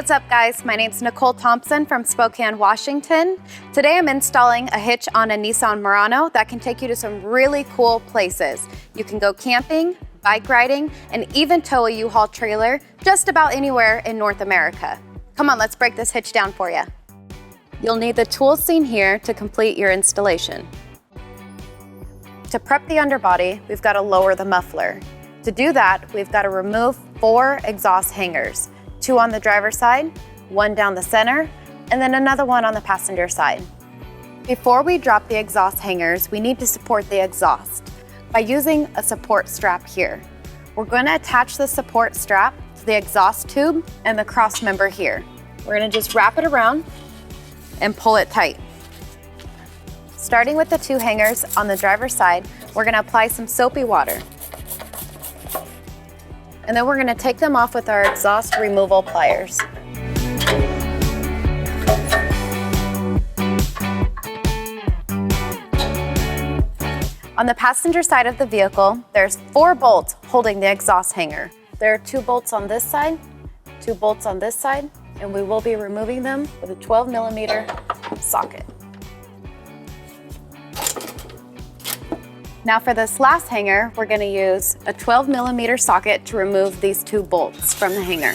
What's up, guys? My name's Nicole Thompson from Spokane, Washington. Today I'm installing a hitch on a Nissan Murano that can take you to some really cool places. You can go camping, bike riding, and even tow a U-Haul trailer just about anywhere in North America. Come on, let's break this hitch down for you. You'll need the tools seen here to complete your installation. To prep the underbody, we've got to lower the muffler. To do that, we've got to remove 4 exhaust hangers. 2 on the driver's side, 1 down the center, and then another one on the passenger side. Before we drop the exhaust hangers, we need to support the exhaust by using a support strap here. We're going to attach the support strap to the exhaust tube and the cross member here. We're going to just wrap it around and pull it tight. Starting with the 2 hangers on the driver's side, we're going to apply some soapy water. And then we're going to take them off with our exhaust removal pliers. On the passenger side of the vehicle, there's 4 bolts holding the exhaust hanger. There are 2 bolts on this side, 2 bolts on this side, and we will be removing them with a 12mm socket. Now for this last hanger, we're going to use a 12mm socket to remove these 2 bolts from the hanger.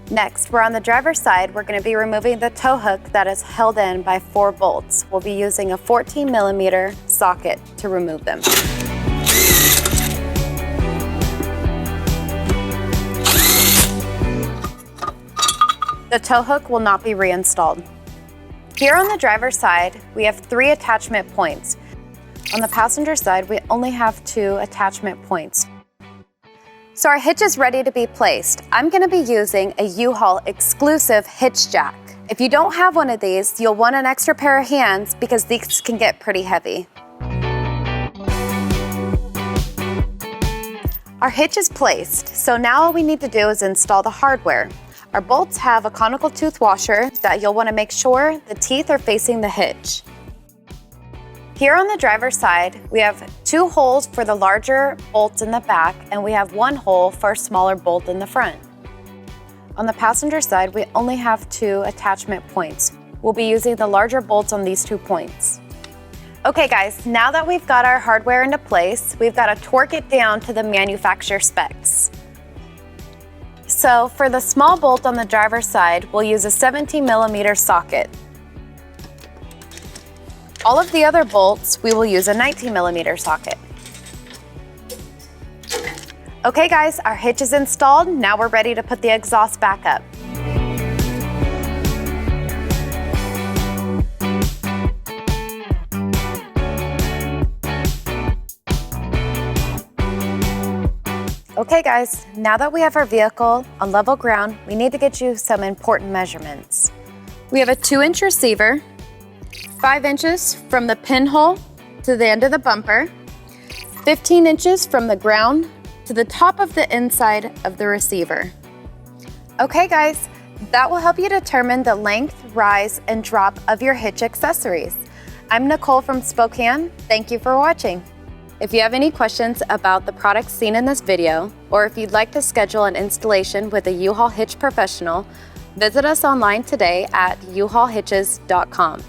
Next, we're on the driver's side. We're going to be removing the tow hook that is held in by 4 bolts. We'll be using a 14mm socket to remove them. The tow hook will not be reinstalled. Here on the driver's side, we have 3 attachment points. On the passenger side, we only have 2 attachment points. So our hitch is ready to be placed. I'm going to be using a U-Haul exclusive hitch jack. If you don't have one of these, you'll want an extra pair of hands because these can get pretty heavy. Our hitch is placed, so now all we need to do is install the hardware. Our bolts have a conical tooth washer that you'll want to make sure the teeth are facing the hitch. Here on the driver's side, we have 2 holes for the larger bolts in the back, and we have 1 hole for a smaller bolt in the front. On the passenger side, we only have 2 attachment points. We'll be using the larger bolts on these 2 points. Okay guys, now that we've got our hardware into place, we've got to torque it down to the manufacturer specs. So for the small bolt on the driver's side, we'll use a 17mm socket. All of the other bolts, we will use a 19mm socket. Okay guys, our hitch is installed. Now we're ready to put the exhaust back up. Okay guys, now that we have our vehicle on level ground, we need to get you some important measurements. We have a 2-inch receiver, 5 inches from the pinhole to the end of the bumper, 15 inches from the ground to the top of the inside of the receiver. Okay guys, that will help you determine the length, rise, and drop of your hitch accessories. I'm Nicole from Spokane. Thank you for watching. If you have any questions about the products seen in this video, or if you'd like to schedule an installation with a U-Haul Hitch professional, visit us online today at uhaulhitches.com.